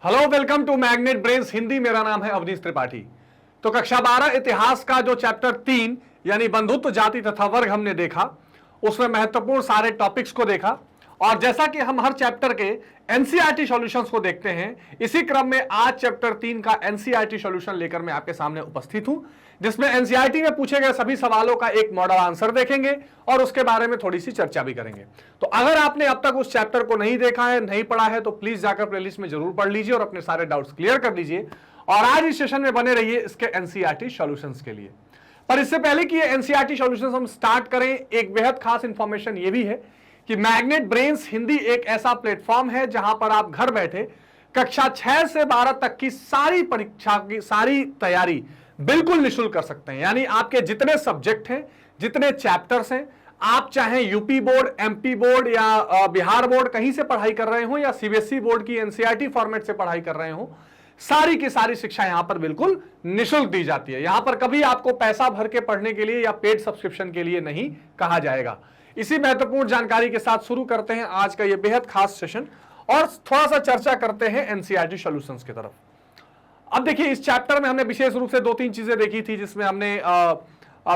Hello, welcome to Magnet Brains Hindi. मेरा नाम है अवनीश त्रिपाठी। तो कक्षा 12 इतिहास का जो चैप्टर 3 यानी बंधुत्व जाति तथा वर्ग हमने देखा, उसमें महत्वपूर्ण सारे टॉपिक्स को देखा। और जैसा कि हम हर चैप्टर के एनसीईआरटी सॉल्यूशंस को देखते हैं, इसी क्रम में आज चैप्टर 3 का एनसीईआरटी सॉल्यूशन लेकर मैं आपके सामने उपस्थित हूं, जिसमें एनसीईआरटी में पूछे गए सभी सवालों का एक मॉडल आंसर देखेंगे और उसके बारे में थोड़ी सी चर्चा भी करेंगे। तो अगर आपने अब तक उस चैप्टर को नहीं देखा है, नहीं पढ़ा है, तो प्लीज जाकर प्लेलिस्ट में जरूर पढ़ लीजिए और अपने सारे डाउट्स क्लियर कर लीजिए। और आज इस सेशन में बने रहिए इसके एनसीईआरटी सॉल्यूशंस के लिए। पर इससे पहले कि ये एनसीईआरटी सॉल्यूशंस हम स्टार्ट करें, एक बेहद खास इंफॉर्मेशन ये भी है कि मैग्नेट ब्रेन्स हिंदी एक ऐसा प्लेटफॉर्म है जहां पर आप घर बैठे कक्षा 6 से 12 तक की सारी परीक्षा की सारी तैयारी बिल्कुल निःशुल्क कर सकते हैं। यानी आपके जितने सब्जेक्ट हैं, जितने चैप्टर्स हैं, आप चाहे यूपी बोर्ड, एमपी बोर्ड या बिहार बोर्ड कहीं से पढ़ाई कर रहे हो या सीबीएसई बोर्ड की एनसीईआरटी फॉर्मेट से पढ़ाई कर रहे हो, सारी की सारी शिक्षा यहां पर बिल्कुल निःशुल्क दी जाती है। यहां पर कभी आपको पैसा भर के पढ़ने के लिए या पेड सब्सक्रिप्शन के लिए नहीं कहा जाएगा। इसी महत्वपूर्ण जानकारी के साथ शुरू करते हैं आज का यह बेहद खास सेशन और थोड़ा सा चर्चा करते हैं एनसीईआरटी सॉल्यूशंस की तरफ। अब देखिए, इस चैप्टर में हमने विशेष रूप से 2-3 चीजें देखी थी, जिसमें हमने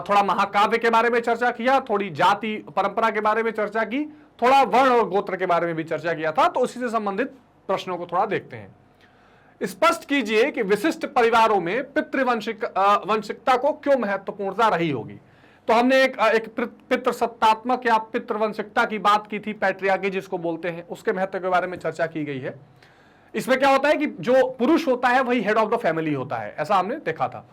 थोड़ा महाकाव्य के बारे में चर्चा किया, थोड़ी जाति परंपरा के बारे में चर्चा की, थोड़ा वर्ण और गोत्र के बारे में भी चर्चा किया था। तो उसी से संबंधित प्रश्नों को थोड़ा देखते हैं। स्पष्ट कीजिए कि विशिष्ट परिवारों में पितृवंशिकता को क्यों महत्वपूर्णता रही होगी। तो हमने एक पितृसत्तात्मक या पितृवंशिकता की बात की थी, पैट्रियार्की जिसको बोलते हैं, उसके महत्व के बारे में चर्चा की गई है। इसमें क्या होता है कि जो पुरुष होता है वही हेड ऑफ द फैमिली होता है, ऐसा हमने देखा था।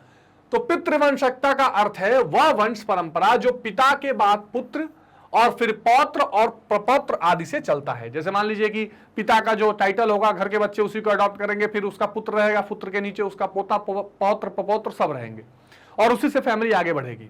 तो पितृवंशिकता का अर्थ है वह वंश परंपरा जो पिता के बाद पुत्र और फिर पौत्र और प्रपौत्र आदि से चलता है। जैसे मान लीजिए कि पिता का जो टाइटल होगा, घर के बच्चे उसी को अडॉप्ट करेंगे, फिर उसका पुत्र रहेगा, पुत्र के नीचे उसका पोता, पौत्र, प्रपौत्र सब रहेंगे और उसी से फैमिली आगे बढ़ेगी।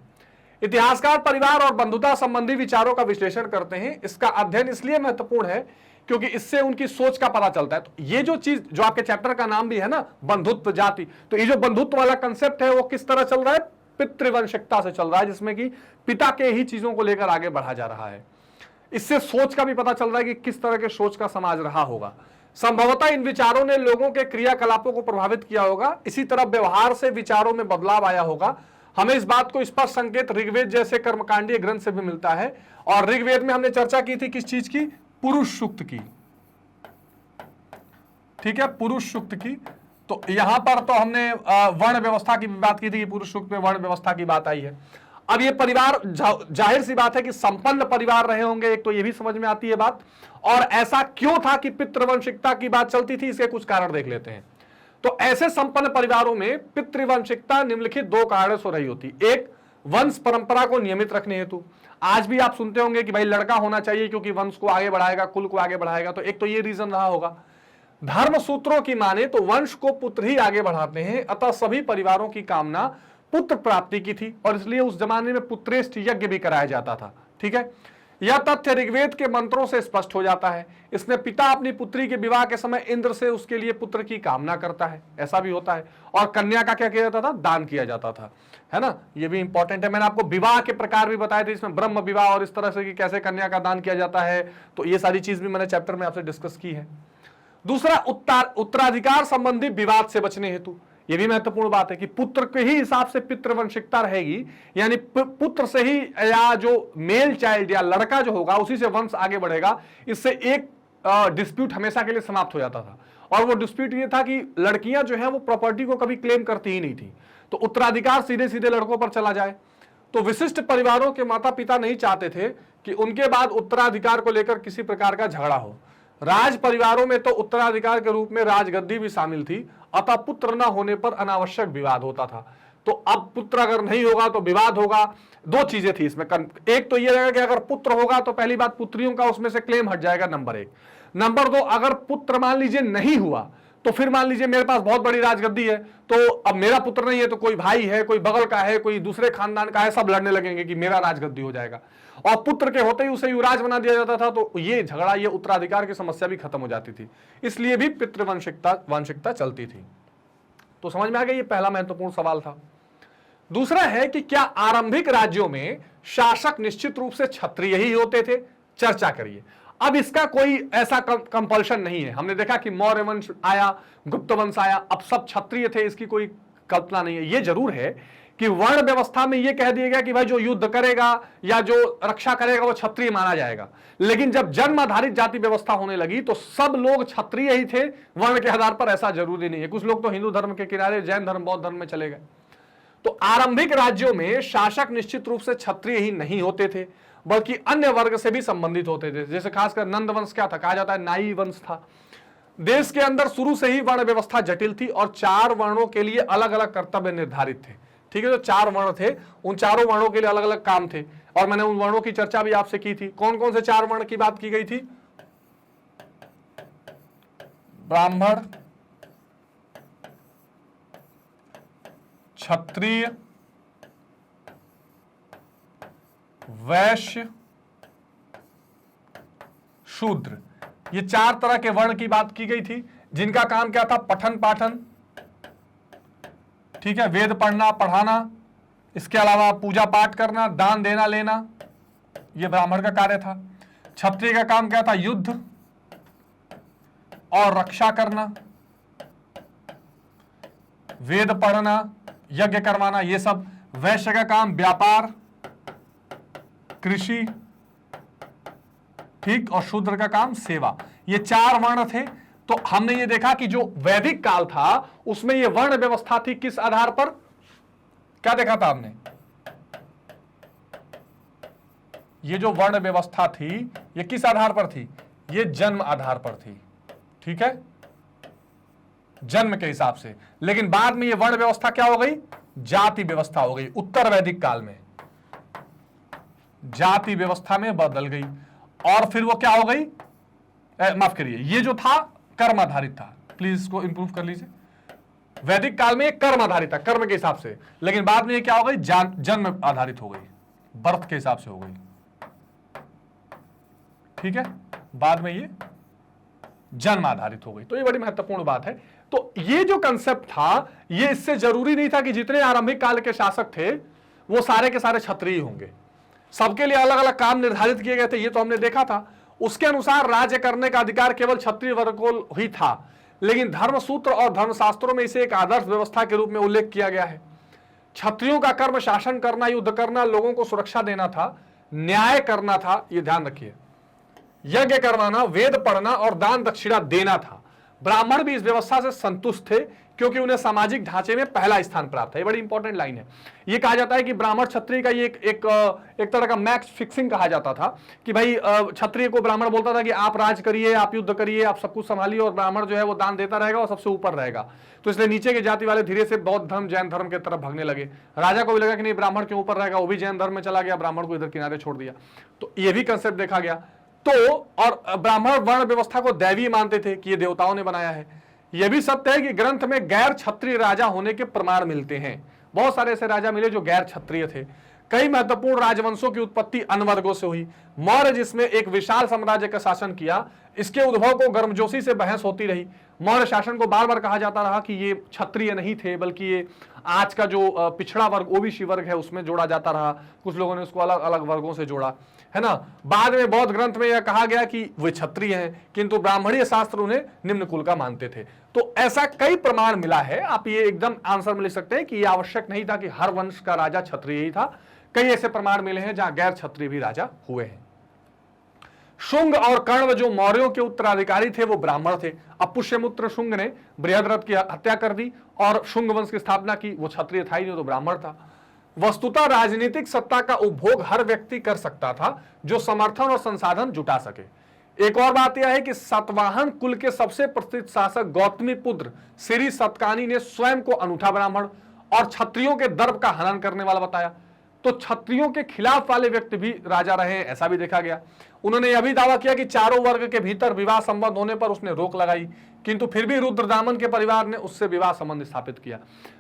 इतिहासकार परिवार और बंधुता संबंधी विचारों का विश्लेषण करते हैं। इसका अध्ययन इसलिए महत्वपूर्ण है क्योंकि इससे उनकी सोच का पता चलता है। तो ये जो चीज, जो आपके चैप्टर का नाम भी है ना, बंधुत्व जाति, तो ये जो बंधुत्व वाला कंसेप्ट है वो किस तरह चल रहा है? पितृवंशिकता से चल रहा है, जिसमें कि पिता के ही चीजों को लेकर आगे बढ़ा जा रहा है। इससे सोच का भी पता चल रहा है कि किस तरह के सोच का समाज रहा होगा। संभवतः इन विचारों ने लोगों के क्रियाकलापों को प्रभावित किया होगा। इसी तरह व्यवहार से विचारों में बदलाव आया होगा। हमें इस बात को स्पष्ट संकेत ऋग्वेद जैसे कर्मकांडीय ग्रंथ से भी मिलता है। और ऋग्वेद में हमने चर्चा की थी किस चीज की? पुरुष सूक्त की। ठीक है, पुरुष सूक्त की। तो यहां पर तो हमने वर्ण व्यवस्था की बात की थी कि पुरुष सूक्त में वर्ण व्यवस्था की बात आई है। अब ये परिवार, जाहिर सी बात है कि संपन्न परिवार रहे होंगे, एक तो ये भी समझ में आती है बात। और ऐसा क्यों था कि पितृवंशिकता की बात चलती थी, इसके कुछ कारण देख लेते हैं। तो ऐसे संपन्न परिवारों में पितृवंशिकता निम्नलिखित 2 कारणों से रही होती। एक, वंश परंपरा को नियमित रखने हेतु। आज भी आप सुनते होंगे कि भाई लड़का होना चाहिए क्योंकि वंश को आगे बढ़ाएगा, कुल को आगे बढ़ाएगा। तो एक तो ये रीजन रहा होगा। धर्म सूत्रों की माने तो वंश को पुत्र ही आगे बढ़ाते हैं, अतः सभी परिवारों की कामना पुत्र प्राप्ति की थी और इसलिए उस जमाने में पुत्रेष्ठ यज्ञ भी कराया जाता था। ठीक है, यह तथ्य ऋग्वेद के मंत्रों से स्पष्ट हो जाता है। इसमें पिता अपनी पुत्री के विवाह के समय इंद्र से उसके लिए पुत्र की कामना करता है, ऐसा भी होता है। और कन्या का क्या किया जाता था? दान किया जाता था, है ना। ये भी इंपॉर्टेंट है। मैंने आपको विवाह के प्रकार भी बताए थे, इसमें ब्रह्म विवाह और इस तरह से कि कैसे कन्या का दान किया जाता है। तो ये सारी चीज भी मैंने चैप्टर में आपसे डिस्कस की है। दूसरा, उत्तराधिकार संबंधी विवाद से बचने हेतु। यह भी महत्वपूर्ण बात है कि पुत्र के ही हिसाब से पितृवंशिकता रहेगी, यानी पुत्र से ही या जो मेल चाइल्ड या लड़का जो होगा उसी से वंश आगे बढ़ेगा। इससे एक डिस्प्यूट हमेशा के लिए समाप्त हो जाता था। और वो डिस्प्यूट ये था कि लड़कियां जो है वो प्रॉपर्टी को कभी क्लेम करती ही नहीं थी, तो उत्तराधिकार सीधे सीधे लड़कों पर चला जाए। तो विशिष्ट परिवारों के माता पिता नहीं चाहते थे कि उनके बाद उत्तराधिकार को लेकर किसी प्रकार का झगड़ा हो। राज परिवारों में तो उत्तराधिकार के रूप में राजगद्दी भी शामिल थी, अतः पुत्र न होने पर अनावश्यक विवाद होता था। तो अब पुत्र अगर नहीं होगा तो विवाद होगा। 2 चीजें थी इसमें। एक तो यह रहेगा कि अगर पुत्र होगा तो पहली बात पुत्रियों का उसमें से क्लेम हट जाएगा, नंबर 1। नंबर 2, अगर पुत्र मान लीजिए नहीं हुआ तो फिर मान लीजिए मेरे पास बहुत बड़ी राजगद्दी है, तो अब मेरा पुत्र नहीं है तो कोई भाई है, कोई बगल का है, कोई दूसरे खानदान का है, सब लड़ने लगेंगे कि मेरा राजगद्दी हो जाएगा। और पुत्र के होते ही उसे युवराज बना दिया जाता था, तो ये झगड़ा, ये उत्तराधिकार की समस्या भी खत्म हो जाती थी। इसलिए भी पितृवंशिकता चलती थी। तो समझ में आ गया, ये पहला महत्वपूर्ण सवाल था। दूसरा है कि क्या आरंभिक राज्यों में शासक निश्चित रूप से क्षत्रिय ही होते थे? चर्चा करिए। अब इसका कोई ऐसा कंपल्शन नहीं है। हमने देखा कि मौर्य वंश आया, गुप्त वंश आया, अब सब क्षत्रिय थे, इसकी कोई कल्पना नहीं है। ये जरूर है कि वर्ण व्यवस्था में यह कह दिया गया कि भाई जो युद्ध करेगा या जो रक्षा करेगा वो क्षत्रिय माना जाएगा। लेकिन जब जन्म आधारित जाति व्यवस्था होने लगी तो सब लोग क्षत्रिय ही थे वर्ण के आधार पर, ऐसा जरूरी नहीं है। कुछ लोग तो हिंदू धर्म के किनारे जैन धर्म, बौद्ध धर्म में चले गए। तो आरंभिक राज्यों में शासक निश्चित रूप से क्षत्रिय ही नहीं होते थे, बल्कि अन्य वर्ग से भी संबंधित होते थे। जैसे खासकर नंद वंश क्या था, कहा जाता है नाई वंश था। देश के अंदर शुरू से ही वर्ण व्यवस्था जटिल थी और 4 वर्णों के लिए अलग अलग कर्तव्य निर्धारित थे। ठीक है, जो 4 वर्ण थे उन चारों वर्णों के लिए अलग अलग काम थे और मैंने उन वर्णों की चर्चा भी आपसे की थी। कौन कौन से 4 वर्ण की बात की गई थी? ब्राह्मण, क्षत्रिय, वैश्य, शूद्र। ये 4 तरह के वर्ण की बात की गई थी, जिनका काम क्या था? पठन पाठन, ठीक है, वेद पढ़ना पढ़ाना, इसके अलावा पूजा पाठ करना, दान देना लेना, यह ब्राह्मण का कार्य था। क्षत्रिय का काम क्या था? युद्ध और रक्षा करना, वेद पढ़ना, यज्ञ करवाना, ये सब। वैश्य का काम व्यापार, कृषि, ठीक, और शूद्र का काम सेवा। ये 4 वर्ण थे। तो हमने ये देखा कि जो वैदिक काल था उसमें ये वर्ण व्यवस्था थी किस आधार पर? क्या देखा था हमने? ये जो वर्ण व्यवस्था थी ये किस आधार पर थी? ये जन्म आधार पर थी, ठीक है, जन्म के हिसाब से। लेकिन बाद में ये वर्ण व्यवस्था क्या हो गई? जाति व्यवस्था हो गई। उत्तर वैदिक काल में जाति व्यवस्था में बदल गई और फिर वो क्या हो गई? माफ करिए, ये जो था कर्म आधारित था। प्लीज इसको इंप्रूव कर लीजिए। वैदिक काल में ये कर्म आधारित था, कर्म के हिसाब से। लेकिन बाद में ये क्या हो गई? जन्म आधारित हो गई, बर्थ के हिसाब से हो गई, ठीक है, बाद में ये जन्म आधारित हो गई। तो ये बड़ी महत्वपूर्ण बात है। तो ये जो कंसेप्ट था, ये इससे जरूरी नहीं था कि जितने आरंभिक काल के शासक थे वो सारे के सारे क्षत्रिय होंगे। सबके लिए अलग अलग काम निर्धारित किए गए थे, ये तो हमने देखा था। उसके अनुसार राज्य करने का अधिकार केवल क्षत्रिय वर्ग को ही था। लेकिन धर्मसूत्र और धर्मशास्त्रों में इसे एक आदर्श व्यवस्था के रूप में उल्लेख किया गया है। क्षत्रियों का कर्म शासन करना, युद्ध करना, लोगों को सुरक्षा देना था, न्याय करना था, यह ध्यान रखिए, यज्ञ करवाना, वेद पढ़ना और दान दक्षिणा देना था। ब्राह्मण भी इस व्यवस्था से संतुष्ट थे क्योंकि उन्हें सामाजिक ढांचे में पहला स्थान प्राप्त है। ये बड़ी इंपॉर्टेंट लाइन है। ये कहा जाता है कि ब्राह्मण क्षत्रिय का ये एक तरह का मैक्स फिक्सिंग कहा जाता था कि भाई क्षत्रिय को ब्राह्मण बोलता था कि आप राज करिए, आप युद्ध करिए, आप सब कुछ संभालिए, और ब्राह्मण जो है वो दान देता रहेगा और सबसे ऊपर रहेगा। तो इसलिए नीचे के जाति वाले धीरे से बौद्ध धर्म, जैन धर्म की तरफ भागने लगे। राजा को भी लगा कि नहीं, ब्राह्मण क्यों ऊपर रहेगा, वो भी जैन धर्म में चला गया, ब्राह्मण को इधर किनारे छोड़ दिया। तो ये भी कंसेप्ट देखा गया। तो और ब्राह्मण वर्ण व्यवस्था को दैवीय मानते थे कि ये देवताओं ने बनाया है। यह भी सत्य है कि ग्रंथ में गैर क्षत्रिय राजा होने के प्रमाण मिलते हैं। बहुत सारे ऐसे राजा मिले जो गैर क्षत्रिय थे। कई महत्वपूर्ण राजवंशों की उत्पत्ति अन्य वर्गों से हुई। मौर्य जिसमें एक विशाल साम्राज्य का शासन किया, इसके उद्भव को गर्मजोशी से बहस होती रही। मौर्य शासन को बार बार कहा जाता रहा कि ये क्षत्रिय नहीं थे, बल्कि ये आज का जो पिछड़ा वर्ग, ओबीसी वर्ग है, उसमें जोड़ा जाता रहा। कुछ लोगों ने उसको अलग अलग वर्गों से जोड़ा, है ना। बाद में बौद्ध ग्रंथ में यह कहा गया कि वे क्षत्रिय हैं, किंतु ब्राह्मणीय शास्त्र उन्हें निम्न कुल का मानते थे। तो ऐसा कई प्रमाण मिला है। आप ये एकदम आंसर में लिख सकते हैं कि यह आवश्यक नहीं था कि हर वंश का राजा क्षत्रिय ही था। कई ऐसे प्रमाण मिले हैं जहां गैर क्षत्रिय भी राजा हुए हैं। शुंग और कण्व जो मौर्यों के उत्तराधिकारी थे वो ब्राह्मण थे। अब पुष्यमित्र शुंग ने बृहद्रथ की हत्या कर दी और शुंग वंश की स्थापना की। वो क्षत्रिय था ही नहीं, तो ब्राह्मण था। वस्तुतः राजनीतिक सत्ता का उपभोग हर व्यक्ति कर सकता था जो समर्थन और संसाधन जुटा सके। एक और बात यह है कि सातवाहन कुल के सबसे प्रसिद्ध शासक गौतमी पुत्र श्री सतकानी ने स्वयं को अनूठा ब्राह्मण और क्षत्रियों के दर्प का हनन करने वाला बताया। तो क्षत्रियों के खिलाफ वाले व्यक्ति भी राजा रहे, ऐसा भी देखा गया। उन्होंने यह भी दावा किया कि चारों वर्ग के भीतर विवाह संबंध होने पर उसने रोक लगाई, किंतु फिर भी रुद्रदामन के परिवार ने उससे विवाह संबंध स्थापित किया।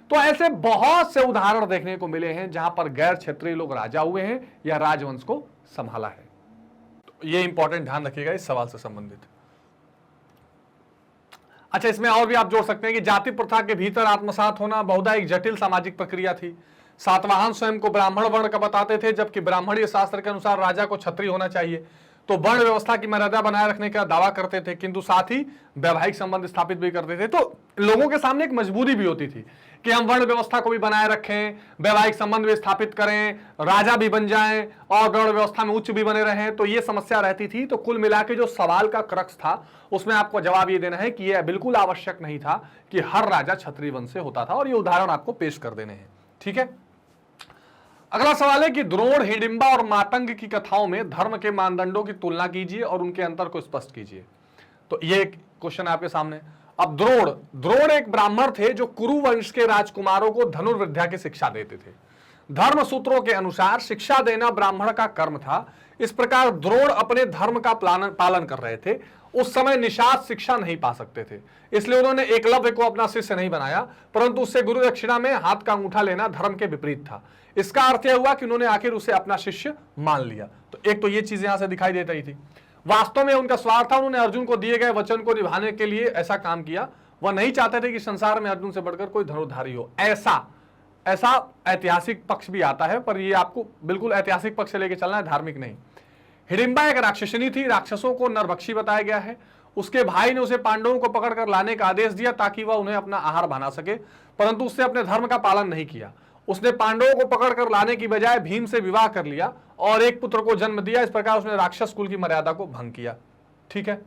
तो ऐसे बहुत से उदाहरण देखने को मिले हैं जहां पर गैर क्षेत्रीय लोग राजा हुए हैं या राजवंश को संभाला है। तो ये इंपॉर्टेंट ध्यान रखिएगा इस सवाल से संबंधित। अच्छा, इसमें और भी आप जोड़ सकते हैं कि जाति प्रथा के भीतर आत्मसात होना बहुधा एक जटिल सामाजिक प्रक्रिया थी। सातवाहन स्वयं को ब्राह्मण वर्ण का बताते थे, जबकि ब्राह्मणीय शास्त्र के अनुसार राजा को क्षत्रिय होना चाहिए। तो वर्ण व्यवस्था की मर्यादा बनाए रखने का दावा करते थे, किंतु साथ ही वैवाहिक संबंध स्थापित भी करते थे। तो लोगों के सामने एक मजबूरी भी होती थी कि हम वर्ण व्यवस्था को भी बनाए रखें, वैवाहिक संबंध भी स्थापित करें, राजा भी बन जाएं और वर्ण व्यवस्था में उच्च भी बने रहें। तो ये समस्या रहती थी। तो कुल मिला के जो सवाल का क्रक्स था उसमें आपको जवाब ये देना है कि यह बिल्कुल आवश्यक नहीं था कि हर राजा क्षत्रिय वंश से होता था, और ये उदाहरण आपको पेश कर देने हैं। ठीक है, अगला सवाल है कि द्रोण, हिडिंबा और मातंग की कथाओं में धर्म के मानदंडों की तुलना कीजिए और उनके अंतर को स्पष्ट कीजिए। तो ये एक क्वेश्चन आपके सामने। अब द्रोण एक ब्राह्मण थे जो कुरु वंश के राजकुमारों को धनुर्विद्या की शिक्षा देते थे। धर्म सूत्रों के अनुसार शिक्षा देना ब्राह्मण का कर्म था। इस प्रकार द्रोण अपने धर्म का पालन कर रहे थे। उस समय निषाद शिक्षा नहीं पा सकते थे, इसलिए उन्होंने एकलव्य को अपना शिष्य नहीं बनाया, परंतु उससे गुरु दक्षिणा में हाथ का अंगूठा लेना धर्म के विपरीत था। इसका अर्थ यह हुआ कि उन्होंने आखिर उसे अपना शिष्य मान लिया। तो एक तो ये चीज यहां से दिखाई देती रही थी। वास्तव में उनका स्वार्थ था, उन्होंने अर्जुन को दिए गए वचन को निभाने के लिए ऐसा काम किया। वह नहीं चाहते थे कि संसार में अर्जुन से बढ़कर कोई धनुर्धारी हो। ऐसा ऐतिहासिक पक्ष भी आता है, पर ये आपको बिल्कुल ऐतिहासिक पक्ष से लेकर चलना है, धार्मिक नहीं। हिडिंबा एक राक्षसनी थी, राक्षसों को नरभक्षी बताया गया है। उसके भाई ने उसे पांडवों को पकड़कर लाने का आदेश दिया ताकि वह उन्हें अपना आहार बना सके, परंतु उसने अपने धर्म का पालन नहीं किया। उसने पांडवों को पकड़कर लाने की बजाय भीम से विवाह कर लिया और एक पुत्र को जन्म दिया। इस प्रकार उसने राक्षस कुल की मर्यादा को भंग किया। ठीक है,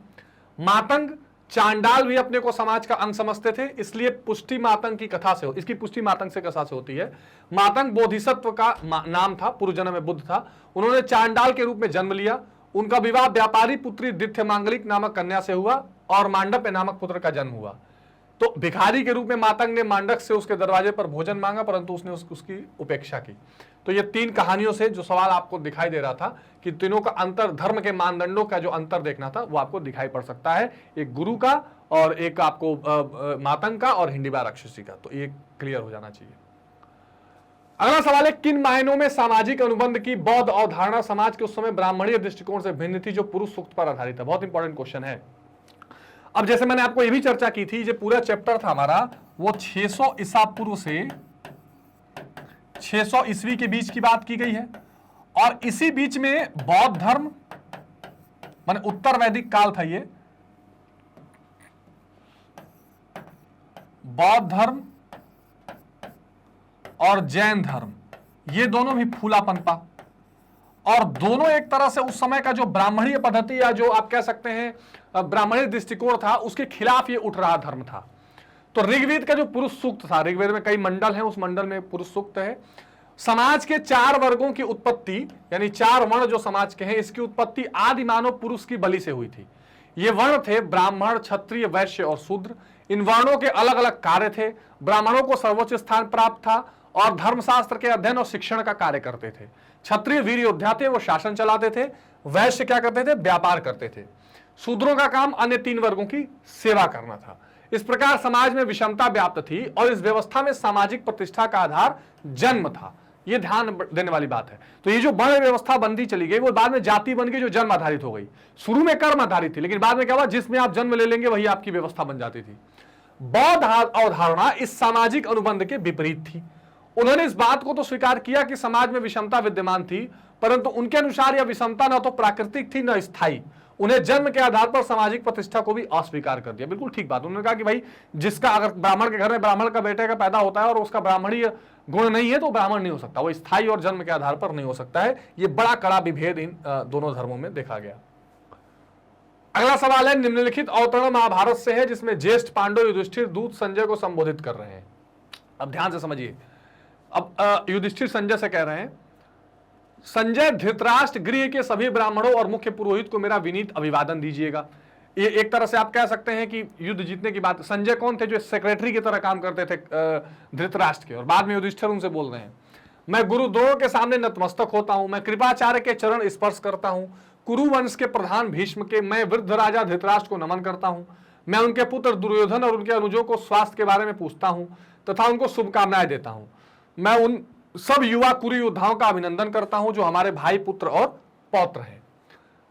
मातंग, चांडाल भी अपने को समाज का अंग समझते थे, इसलिए पुष्टि मातंग की कथा से इसकी पुष्टि मातंग से कथा से होती है। मातंग बोधिसत्व का नाम था, पूर्व जन्म में बुद्ध था। उन्होंने चांडाल के रूप में जन्म लिया। उनका विवाह व्यापारी पुत्री दिथ्य मांगलिक नामक कन्या से हुआ और मांडव्य नामक पुत्र का जन्म हुआ। तो भिखारी के रूप में मातंग ने मांडक से उसके दरवाजे पर भोजन मांगा, परंतु उसने उसकी उपेक्षा की। तो ये तीन कहानियों से जो सवाल आपको दिखाई दे रहा था कि तीनों का अंतर, धर्म के मानदंडों का जो अंतर देखना था वो आपको दिखाई पड़ सकता है, एक गुरु का और एक आपको मातंग का और हिडिंबा राक्षसी का। तो ये क्लियर हो जाना चाहिए। अगला सवाल है, किन मायनों में सामाजिक अनुबंध की बौद्ध अवधारणा समाज के उस समय ब्राह्मणीय दृष्टिकोण से भिन्न थी जो पुरुष सूक्त पर आधारित है? बहुत इंपॉर्टेंट क्वेश्चन है। अब जैसे मैंने आपको यह भी चर्चा की थी, जो पूरा चैप्टर था हमारा वो 600 ईसा पूर्व से 600 ईस्वी के बीच की बात की गई है, और इसी बीच में बौद्ध धर्म माने उत्तर वैदिक काल था, ये बौद्ध धर्म और जैन धर्म ये दोनों भी फूला पनपा, और दोनों एक तरह से उस समय का जो ब्राह्मणीय पद्धति या जो आप कह सकते हैं ब्राह्मणीय दृष्टिकोण था उसके खिलाफ ये उठ रहा धर्म था। तो ऋग्वेद का जो पुरुष सूक्त था, ऋग्वेद में कई मंडल हैं, उस मंडल में पुरुष सूक्त है। समाज के 4 वर्गों की उत्पत्ति, यानी 4 वर्ण जो समाज के हैं, इसकी उत्पत्ति आदि मानव पुरुष की बलि से हुई थी। ये वर्ण थे ब्राह्मण, क्षत्रिय, वैश्य और शूद्र। इन वर्णों के अलग अलग कार्य थे। ब्राह्मणों को सर्वोच्च स्थान प्राप्त था और धर्मशास्त्र के अध्ययन और शिक्षण का कार्य करते थे। क्षत्रिय वीर योद्धा थे, वो शासन चलाते थे। वैश्य क्या करते थे? व्यापार करते थे। शूद्रों का काम अन्य 3 वर्गों की सेवा करना था। इस प्रकार समाज में विषमता व्याप्त थी और इस व्यवस्था में सामाजिक प्रतिष्ठा का आधार जन्म था। यह ध्यान देने वाली बात है। तो ये जो वर्ण व्यवस्था बनती चली गई वो बाद में जाति बन गई जो जन्म आधारित हो गई। शुरू में कर्म आधारित थी, लेकिन बाद में क्या हुआ, जिसमें आप जन्म ले लेंगे वही आपकी व्यवस्था बन जाती थी। बौद्ध अवधारणा इस सामाजिक अनुबंध के विपरीत थी। उन्होंने इस बात को तो स्वीकार किया कि समाज में विषमता विद्यमान थी, परंतु उनके अनुसार यह विषमता न तो प्राकृतिक थी न स्थायी। उन्हें जन्म के आधार पर सामाजिक प्रतिष्ठा को भी अस्वीकार कर दिया। बिल्कुल ठीक बात। उन्होंने कहा कि भाई जिसका अगर ब्राह्मण के घर में ब्राह्मण का बेटे का पैदा होता है और उसका ब्राह्मणीय गुण नहीं है तो ब्राह्मण नहीं हो सकता, वो स्थायी और जन्म के आधार पर नहीं हो सकता है। ये बड़ा कड़ा विभेद इन दोनों धर्मों में देखा गया। अगला सवाल है, निम्नलिखित अवतरण महाभारत से है जिसमें ज्येष्ठ पांडव युधिष्ठिर दूत संजय को संबोधित कर रहे हैं। अब ध्यान से समझिए। अब युधिष्ठिर संजय से कह रहे हैं, संजय धृतराष्ट्र गृह के सभी ब्राह्मणों और मुख्य पुरोहित को मेरा विनीत अभिवादन दीजिएगा। ये एक तरह से आप कह सकते हैं कि युद्ध जीतने की बात। संजय कौन थे? जो सेक्रेटरी की तरह काम करते थे धृतराष्ट्र के, और बाद में युधिष्ठिर उनसे बोल रहे हैं, मैं गुरु द्रोण के सामने नतमस्तक होता हूं, मैं कृपाचार्य के चरण स्पर्श करता हूं, कुरु वंश के प्रधान भीष्म के, मैं वृद्ध राजा धृतराष्ट्र को नमन करता हूं, मैं उनके पुत्र दुर्योधन और उनके अनुजों को स्वास्थ्य के बारे में पूछता हूं तथा उनको शुभकामनाएं देता हूं। मैं उन सब युवा कुरु योद्धाओं का अभिनंदन करता हूं जो हमारे भाई, पुत्र और पौत्र हैं।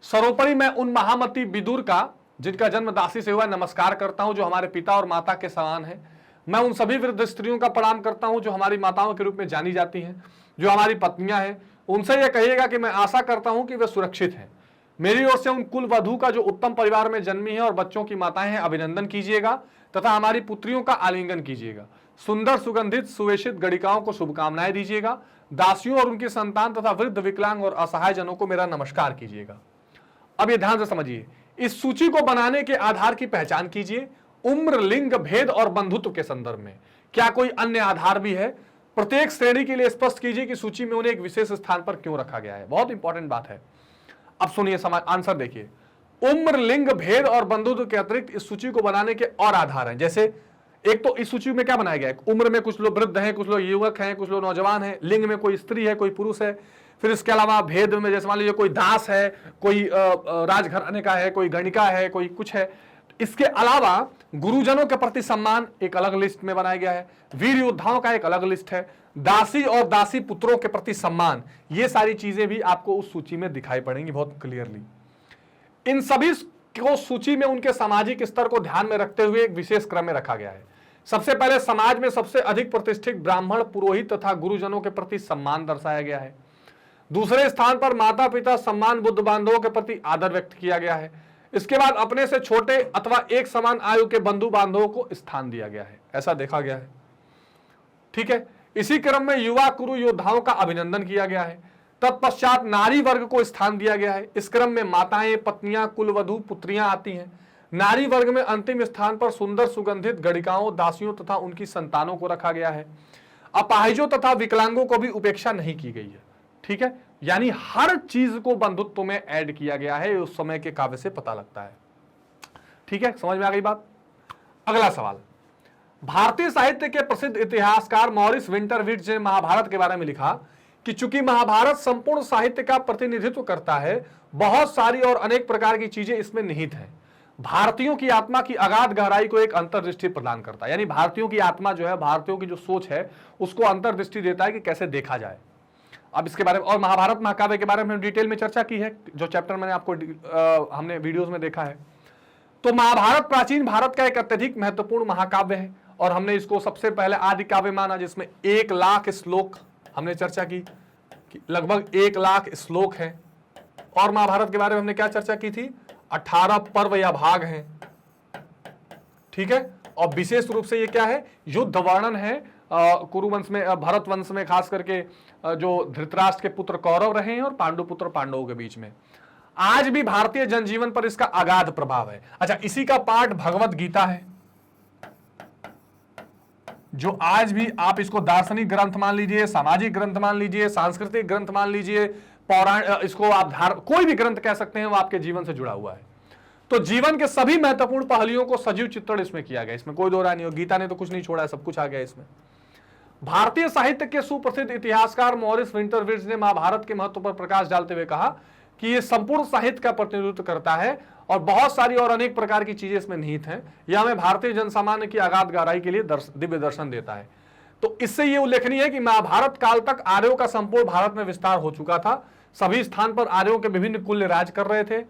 सर्वोपरि मैं उन महामती विदुर का, जिनका जन्म दासी से हुआ, नमस्कार करता हूं जो हमारे पिता और माता के समान है। मैं उन सभी वृद्ध स्त्रियों का प्रणाम करता हूं जो हमारी माताओं के रूप में जानी जाती हैं, जो हमारी पत्नियां हैं। उनसे यह कहिएगा कि मैं आशा करता हूं कि वे सुरक्षित हैं। मेरी ओर से उन कुल वधू का जो उत्तम परिवार में जन्मी है और बच्चों की माताएं हैं अभिनंदन कीजिएगा तथा हमारी पुत्रियों का आलिंगन कीजिएगा। सुंदर सुगंधित सुवेशित गणिकाओं को शुभकामनाएं दीजिएगा। दासियों और उनकी संतान तथा वृद्ध विकलांग और असहाय जनों को मेरा नमस्कार कीजिएगा। अब ये ध्यान से समझिए, इस सूची को बनाने के आधार की पहचान कीजिए। उम्र, लिंग, भेद और बंधुत्व के संदर्भ में क्या कोई अन्य आधार भी है? प्रत्येक श्रेणी के लिए स्पष्ट कीजिए कि सूची में उन्हें एक विशेष स्थान पर क्यों रखा गया है। बहुत इंपॉर्टेंट बात है। अब सुनिए, आंसर देखिए। उम्र, लिंग, भेद और बंधुत्व के अतिरिक्त इस सूची को बनाने के और आधार हैं। जैसे एक तो इस सूची में क्या बनाया गया है? उम्र में कुछ लोग वृद्ध हैं, कुछ लोग युवक हैं, कुछ लोग नौजवान हैं। लिंग में कोई स्त्री है, कोई पुरुष है। फिर इसके अलावा भेद में जैसे मान लीजिए कोई दास है, कोई राजघराने का है, कोई गणिका है, कोई कुछ है। इसके अलावा गुरुजनों के प्रति सम्मान एक अलग लिस्ट में बनाया गया है। वीर योद्धाओं का एक अलग लिस्ट है। दासी और दासी पुत्रों के प्रति सम्मान, ये सारी चीजें भी आपको उस सूची में दिखाई पड़ेंगी बहुत क्लियरली। इन सभी को सूची में उनके सामाजिक स्तर को ध्यान में रखते हुए एक विशेष क्रम में रखा गया है। सबसे पहले समाज में सबसे अधिक प्रतिष्ठित ब्राह्मण, पुरोहित तथा गुरुजनों के प्रति सम्मान दर्शाया गया है। दूसरे स्थान पर माता पिता, सम्मान, बुद्ध बांधवों के प्रति आदर व्यक्त किया गया है। इसके बाद अपने से छोटे अथवा एक समान आयु के बंधु बांधवों को स्थान दिया गया है, ऐसा देखा गया है। ठीक है। इसी क्रम में युवा कुरु योद्धाओं का अभिनंदन किया गया है। तत्पश्चात नारी वर्ग को स्थान दिया गया है। इस क्रम में माताएं, पत्नियां, कुलवधू, पुत्रियां आती हैं। नारी वर्ग में अंतिम स्थान पर सुंदर सुगंधित गणिकाओं, दासियों तथा उनकी संतानों को रखा गया है। अपाहिजों तथा विकलांगों को भी उपेक्षा नहीं की गई है। ठीक है, यानी हर चीज को बंधुत्व में ऐड किया गया है, उस समय के काव्य से पता लगता है। ठीक है, समझ में आ गई बात। अगला सवाल, भारतीय साहित्य के प्रसिद्ध इतिहासकार मॉरिस विंटरविट्ज ने महाभारत के बारे में लिखा कि चूंकि महाभारत संपूर्ण साहित्य का प्रतिनिधित्व करता है, बहुत सारी और अनेक प्रकार की चीजें इसमें निहित हैं। भारतीयों की आत्मा की अगाध गहराई को एक अंतर्दृष्टि प्रदान करता है, यानी भारतीयों की आत्मा जो है, भारतीयों की जो सोच है, उसको अंतर्दृष्टि देता है कि कैसे देखा जाए। अब इसके बारे में और महाभारत महाकाव्य के बारे में डिटेल में चर्चा की है, जो चैप्टर मैंने आपको हमने वीडियोस में देखा है। तो महाभारत प्राचीन भारत का एक अत्यधिक महत्वपूर्ण महाकाव्य है और हमने इसको सबसे पहले आदि काव्य माना, जिसमें 1 लाख श्लोक हमने चर्चा की, लगभग 1 लाख श्लोक हैं। और महाभारत के बारे में हमने क्या चर्चा की थी? 18 पर्व या भाग हैं। ठीक है, और विशेष रूप से ये क्या है? युद्ध वर्णन है। कुरुवंश में, भरत वंश में खास करके जो धृतराष्ट्र के पुत्र कौरव रहे हैं और पांडु पुत्र पांडवों के बीच में। आज भी भारतीय जनजीवन पर इसका अगाध प्रभाव है। अच्छा, इसी का पाठ भगवत गीता है, जो आज भी आप इसको दार्शनिक ग्रंथ मान लीजिए, सामाजिक ग्रंथ मान लीजिए, सांस्कृतिक ग्रंथ मान लीजिए, इसको आप कोई भी ग्रंथ कह सकते हैं, वो आपके जीवन से जुड़ा हुआ है। तो जीवन के सभी महत्वपूर्ण पहलुओं को सजीव चित्रण इसमें किया गया, इसमें कोई दो राय नहीं हो। गीता ने तो कुछ नहीं छोड़ा है, सब कुछ आ गया इसमें। भारतीय साहित्य के सुप्रसिद्ध इतिहासकार मॉरिस विंटरविट्ज ने महाभारत के महत्व पर प्रकाश डालते हुए कहा कि यह संपूर्ण साहित्य का प्रतिनिधित्व करता है और बहुत सारी और अनेक प्रकार की चीजें इसमें निहित हैं। यह हमें भारतीय जनसामान्य की अगाध गहराई के लिए दिव्य दर्शन देता है। तो इससे यह उल्लेखनीय है कि महाभारत काल तक आर्यों का संपूर्ण भारत में विस्तार हो चुका था। सभी स्थान पर आर्यों के विभिन्न कुल राज कर रहे थे।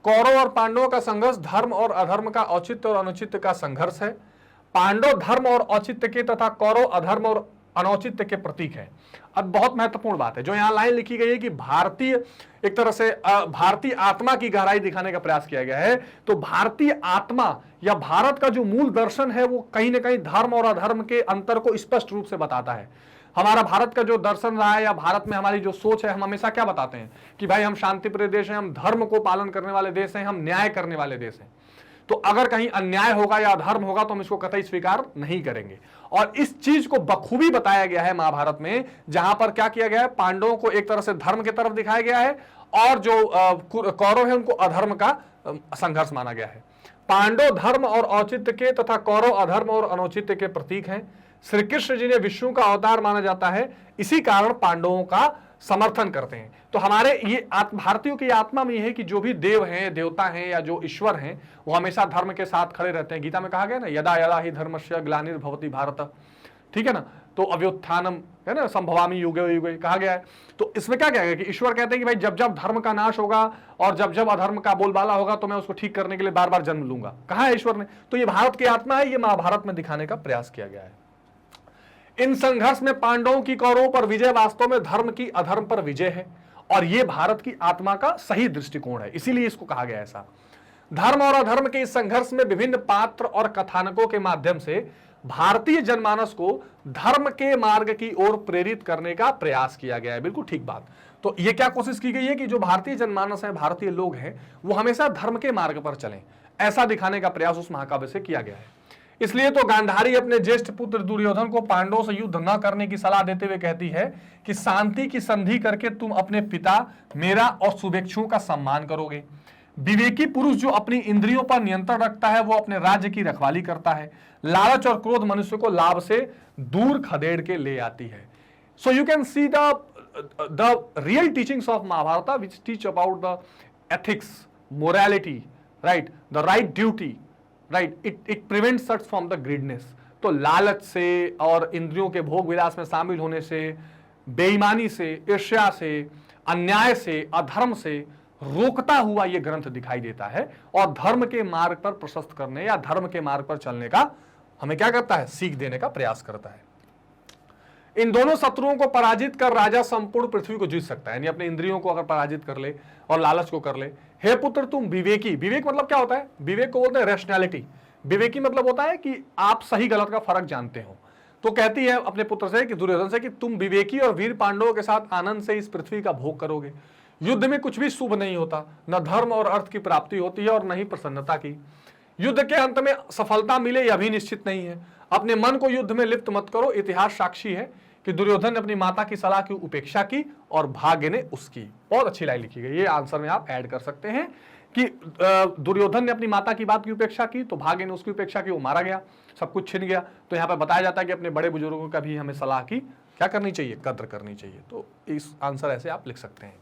कौरव और पांडवों का संघर्ष धर्म और अधर्म का, औचित्य और अनुचित्य का संघर्ष है। पांडव धर्म और औचित्य के तथा कौरव अधर्म और अनौचित्य के प्रतीक है। अब बहुत महत्वपूर्ण बात है जो यहां लाइन लिखी गई है कि भारतीय, एक तरह से भारतीय आत्मा की गहराई दिखाने का प्रयास किया गया है। तो भारतीय आत्मा या भारत का जो मूल दर्शन है, वो कहीं ना कहीं धर्म और अधर्म के अंतर को स्पष्ट रूप से बताता है। हमारा भारत का जो दर्शन रहा है या भारत में हमारी जो सोच है, हम हमेशा क्या बताते हैं कि भाई हम शांतिप्रिय देश हैं, हम धर्म को पालन करने वाले देश हैं, हम न्याय करने वाले देश हैं। तो अगर कहीं अन्याय होगा या अधर्म होगा तो हम इसको कतई स्वीकार नहीं करेंगे। और इस चीज को बखूबी बताया गया है महाभारत में, जहां पर क्या किया गया है, पांडवों को एक तरह से धर्म की तरफ दिखाया गया है और जो कौरव है उनको अधर्म का संघर्ष माना गया है। पांडव धर्म और औचित्य के तथा कौरव अधर्म और अनौचित्य के प्रतीक हैं। श्री कृष्ण जी ने विष्णु का अवतार माना जाता है, इसी कारण पांडवों का समर्थन करते हैं। तो हमारे ये भारतीयों की आत्मा में यह है कि जो भी देव हैं, देवता हैं या जो ईश्वर हैं, वो हमेशा धर्म के साथ खड़े रहते हैं। गीता में कहा गया ना, यदा यदा ही धर्मस्य ग्लानिर्भवति भारत। ठीक है ना, तो अव्युत्थानम है ना, संभवामि युगे युगे कहा गया है। तो इसमें क्या कहा गया कि ईश्वर कहते हैं कि भाई जब जब धर्म का नाश होगा और जब जब अधर्म का बोलबाला होगा तो मैं उसको ठीक करने के लिए बार बार जन्म लूंगा। कहा है ईश्वर ने। तो ये भारत की आत्मा है, ये महाभारत में दिखाने का प्रयास किया गया है। इन संघर्ष में पांडवों की कौरवों पर विजय वास्तव में धर्म की अधर्म पर विजय है और यह भारत की आत्मा का सही दृष्टिकोण है, इसीलिए इसको कहा गया ऐसा। धर्म और अधर्म के इस संघर्ष में विभिन्न पात्र और कथानकों के माध्यम से भारतीय जनमानस को धर्म के मार्ग की ओर प्रेरित करने का प्रयास किया गया है। बिल्कुल ठीक बात। तो ये क्या कोशिश की गई है कि जो भारतीय जनमानस है, भारतीय लोग हैं, वो हमेशा धर्म के मार्ग पर चलें, ऐसा दिखाने का प्रयास उस महाकाव्य से किया गया है। इसलिए तो गांधारी अपने ज्येष्ठ पुत्र दुर्योधन को पांडवों से युद्ध न करने की सलाह देते हुए कहती है कि शांति की संधि करके तुम अपने पिता, मेरा और शुभेच्छुओं का सम्मान करोगे। विवेकी पुरुष जो अपनी इंद्रियों पर नियंत्रण रखता है वो अपने राज्य की रखवाली करता है। लालच और क्रोध मनुष्य को लाभ से दूर खदेड़ के ले आती है। So you can see the real teachings of Mahabharata which teach about the ethics, morality, right, the right duty, right, it prevents us from the greediness. तो लालच से और इंद्रियों के भोग विलास में शामिल होने से, बेईमानी से, ईर्ष्या से, अन्याय से, अधर्म से रोकता हुआ यह ग्रंथ दिखाई देता है और धर्म के मार्ग पर प्रशस्त करने या धर्म के मार्ग पर चलने का हमें क्या करता है, सीख देने का प्रयास करता है। इन दोनों शत्रुओं को पराजित कर राजा संपूर्ण पृथ्वी को जीत सकता है, यानी अपने इंद्रियों को अगर पराजित कर ले और लालच को कर ले। हे पुत्र तुम विवेकी, विवेक मतलब क्या होता है, विवेक को बोलते हैं रैशनैलिटी। विवेकी मतलब होता है कि आप सही गलत का फर्क जानते हो। तो कहती है अपने पुत्र से कि दुर्योधन से कि तुम विवेकी और वीर पांडवों के साथ आनंद से इस पृथ्वी का भोग करोगे। युद्ध में कुछ भी शुभ नहीं होता, न धर्म और अर्थ की प्राप्ति होती है और न ही प्रसन्नता की। युद्ध के अंत में सफलता मिले यह भी निश्चित नहीं है। अपने मन को युद्ध में लिप्त मत करो। इतिहास साक्षी है कि दुर्योधन ने अपनी माता की सलाह की उपेक्षा की और भाग्य ने उसकी। बहुत अच्छी लाइन लिखी गई, ये आंसर में आप ऐड कर सकते हैं कि दुर्योधन ने अपनी माता की बात की उपेक्षा की तो भाग्य ने उसकी उपेक्षा की, वो मारा गया, सब कुछ छिन गया। तो यहाँ पर बताया जाता है कि अपने बड़े बुजुर्गों का भी हमें सलाह की क्या करनी चाहिए, कद्र करनी चाहिए। तो इस आंसर ऐसे आप लिख सकते हैं।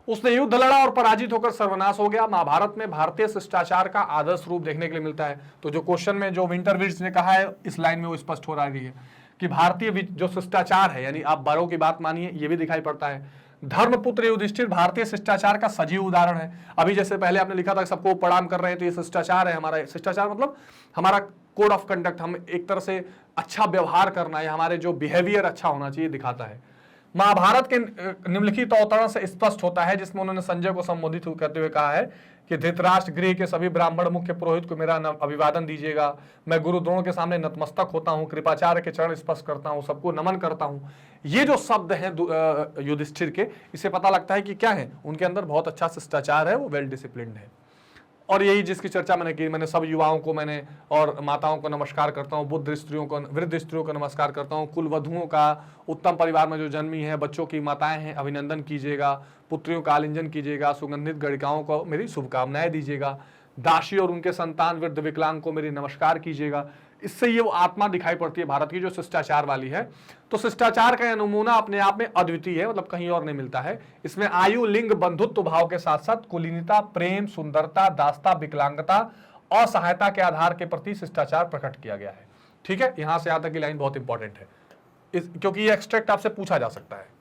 उसने युद्ध लड़ा और पराजित होकर सर्वनाश हो गया। महाभारत में भारतीय शिष्टाचार का आदर्श रूप देखने के लिए मिलता है। तो जो क्वेश्चन में जो विंटरविट्ज ने कहा है, इस लाइन में वो स्पष्ट हो रही है कि भारतीय जो शिष्टाचार है, यानी आप बड़ों की बात मानिए, ये भी दिखाई पड़ता है। धर्मपुत्र युधिष्ठिर भारतीय शिष्टाचार का सजीव उदाहरण है। अभी जैसे पहले आपने लिखा था सबको प्रणाम कर रहे हैं, तो ये शिष्टाचार है हमारा। शिष्टाचार मतलब हमारा कोड ऑफ कंडक्ट, हम एक तरह से अच्छा व्यवहार करना है, हमारे जो बिहेवियर अच्छा होना चाहिए दिखाता है। महाभारत के निम्नलिखित अवतरण से स्पष्ट होता है, जिसमें उन्होंने संजय को संबोधित करते हुए कहा है कि धृतराष्ट्र गृह के सभी ब्राह्मण मुख्य पुरोहित को मेरा अभिवादन दीजिएगा। मैं गुरु द्रोण के सामने नतमस्तक होता हूँ, कृपाचार्य के चरण स्पर्श करता हूँ, सबको नमन करता हूँ। ये जो शब्द हैं युधिष्ठिर के, इससे पता लगता है कि क्या है, उनके अंदर बहुत अच्छा शिष्टाचार है, वो वेल डिसिप्लिन्ड है। और यही जिसकी चर्चा मैंने की, मैंने सब युवाओं को मैंने और माताओं को नमस्कार करता हूँ, बुद्ध स्त्रियों को, वृद्ध स्त्रियों को नमस्कार करता हूँ, कुल वधुओं का, उत्तम परिवार में जो जन्मी है, बच्चों की माताएं हैं, अभिनंदन कीजिएगा, पुत्रियों का आलिंजन कीजिएगा, सुगंधित गणिकाओं को मेरी शुभकामनाएं दीजिएगा, दासी और उनके संतान वृद्ध विकलांग को मेरी नमस्कार कीजिएगा। इससे ये वो आत्मा दिखाई पड़ती है भारत की जो शिष्टाचार वाली है। तो शिष्टाचार का यह नमूना अपने आप में अद्वितीय है, मतलब कहीं और नहीं मिलता है। इसमें आयु, लिंग, बंधुत्व भाव के साथ साथ कुलीनता, प्रेम, सुंदरता, दासता, विकलांगता और सहायता के आधार के प्रति शिष्टाचार प्रकट किया गया है। ठीक है, यहां से यहां तक की लाइन बहुत इंपॉर्टेंट है, क्योंकि ये एक्सट्रैक्ट आपसे पूछा जा सकता है।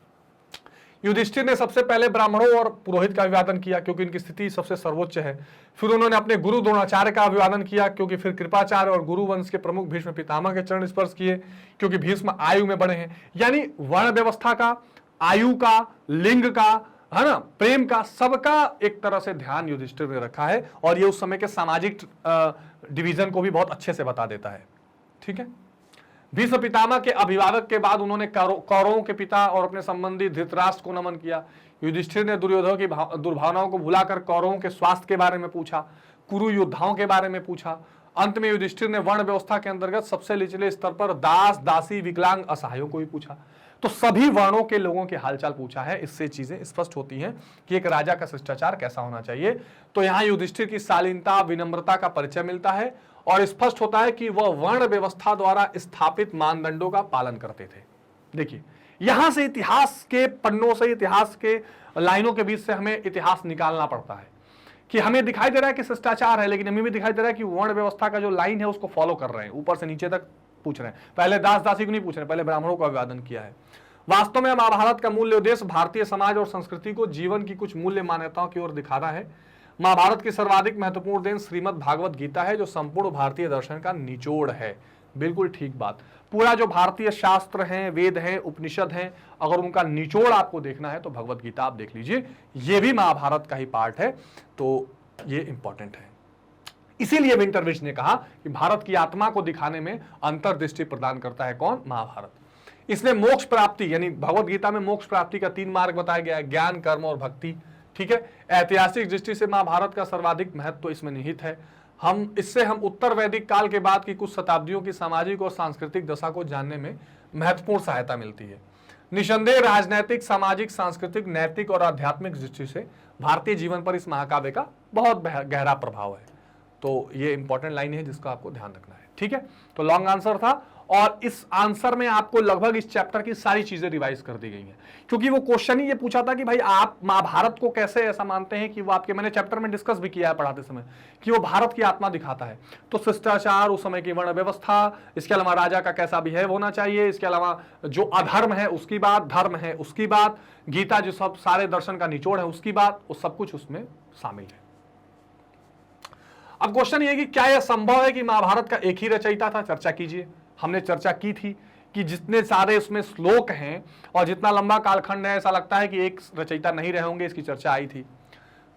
युधिष्ठिर ने सबसे पहले ब्राह्मणों और पुरोहित का अभिवादन किया, क्योंकि इनकी स्थिति सबसे सर्वोच्च है। फिर उन्होंने अपने गुरु द्रोणाचार्य का अभिवादन किया, क्योंकि फिर कृपाचार्य और गुरु वंश के प्रमुख भीष्म पितामह के चरण स्पर्श किए, क्योंकि भीष्म आयु में बड़े हैं। यानी वर्ण व्यवस्था का, आयु का, लिंग का, है ना, प्रेम का, सबका एक तरह से ध्यान युधिष्ठिर ने रखा है। और ये उस समय के सामाजिक डिवीजन को भी बहुत अच्छे से बता देता है। ठीक है, भीष्म पितामह के अभिभावक के बाद उन्होंने कौरवों के पिता और अपने संबंधी धृतराष्ट्र को नमन किया। युधिष्ठिर ने दुर्योधन की दुर्भावनाओं को भुलाकर कौरवों के स्वास्थ्य के बारे में पूछा, कुरु योद्धाओं के बारे में पूछा। अंत में युधिष्ठिर ने वर्ण व्यवस्था के अंतर्गत सबसे निचले स्तर पर दास, दासी, विकलांग, असहायों को भी पूछा। तो सभी वर्णों के लोगों के हालचाल पूछा है। इससे चीजें स्पष्ट होती हैं कि एक राजा का शिष्टाचार कैसा होना चाहिए। तो यहाँ युधिष्ठिर की शालीनता, विनम्रता का परिचय मिलता है और स्पष्ट होता है कि वह वर्ण व्यवस्था द्वारा स्थापित मानदंडों का पालन करते थे। देखिए, यहां से इतिहास के पन्नों से, इतिहास के लाइनों के बीच से हमें इतिहास निकालना पड़ता है कि हमें दिखाई दे रहा है कि शिष्टाचार है, लेकिन हमें भी दिखाई दे रहा है कि वर्ण व्यवस्था का जो लाइन है उसको फॉलो कर रहे हैं, ऊपर से नीचे तक पूछ रहे हैं। पहले दास दासी को नहीं पूछ रहे, पहले ब्राह्मणों का अभिवादन किया है। वास्तव में महाभारत का मूल्य उद्देश्य भारतीय समाज और संस्कृति को जीवन की कुछ मूल्य मान्यताओं की ओर दिखाना है। महाभारत की सर्वाधिक महत्वपूर्ण देन श्रीमद् भागवत गीता है, जो संपूर्ण भारतीय दर्शन का निचोड़ है। बिल्कुल ठीक बात। पूरा जो भारतीय शास्त्र हैं, वेद हैं, उपनिषद हैं, अगर उनका निचोड़ आपको देखना है तो भगवत गीता आप देख लीजिए, ये भी महाभारत का ही पार्ट है, तो ये इंपॉर्टेंट है। इसीलिए विंटरविच ने कहा कि भारत की आत्मा को दिखाने में अंतर्दृष्टि प्रदान करता है कौन? महाभारत। इसने मोक्ष प्राप्ति, यानी भगवत गीता में मोक्ष प्राप्ति का 3 मार्ग बताया गया है, ज्ञान, कर्म और भक्ति। ठीक है, ऐतिहासिक दृष्टि से महाभारत का सर्वाधिक महत्व तो इसमें निहित है। हम उत्तर वैदिक काल के बाद की कुछ शताब्दियों की सामाजिक और सांस्कृतिक दशा को जानने में महत्वपूर्ण सहायता मिलती है। निसंदेह राजनैतिक, सामाजिक, सांस्कृतिक, नैतिक और आध्यात्मिक दृष्टि से भारतीय जीवन पर इस महाकाव्य का बहुत गहरा प्रभाव है। तो ये इंपॉर्टेंट लाइन है जिसका आपको ध्यान रखना है। ठीक है, तो लॉन्ग आंसर था, और इस आंसर में आपको लगभग इस चैप्टर की सारी चीजें रिवाइज कर दी गई हैं, क्योंकि वो क्वेश्चन ही ये पूछा था कि भाई आप महाभारत को कैसे ऐसा मानते हैं कि वो आपके, मैंने चैप्टर में डिस्कस भी किया है पढ़ाते समय, कि वो भारत की आत्मा दिखाता है। तो शिष्टाचार, उस समय की वर्ण व्यवस्था, इसके अलावा राजा का कैसा बिहेव होना चाहिए, इसके अलावा जो अधर्म है उसकी बात, धर्म है उसकी बात, गीता जो सब सारे दर्शन का निचोड़ है उसकी बात, वो सब कुछ उसमें शामिल है। अब क्वेश्चन ये है कि क्या यह संभव है कि महाभारत का एक ही रचयिता था? चर्चा कीजिए। हमने चर्चा की थी कि जितने सारे उसमें श्लोक हैं और जितना लंबा कालखंड है, ऐसा लगता है कि एक रचयिता नहीं रहे होंगे, इसकी चर्चा आई थी।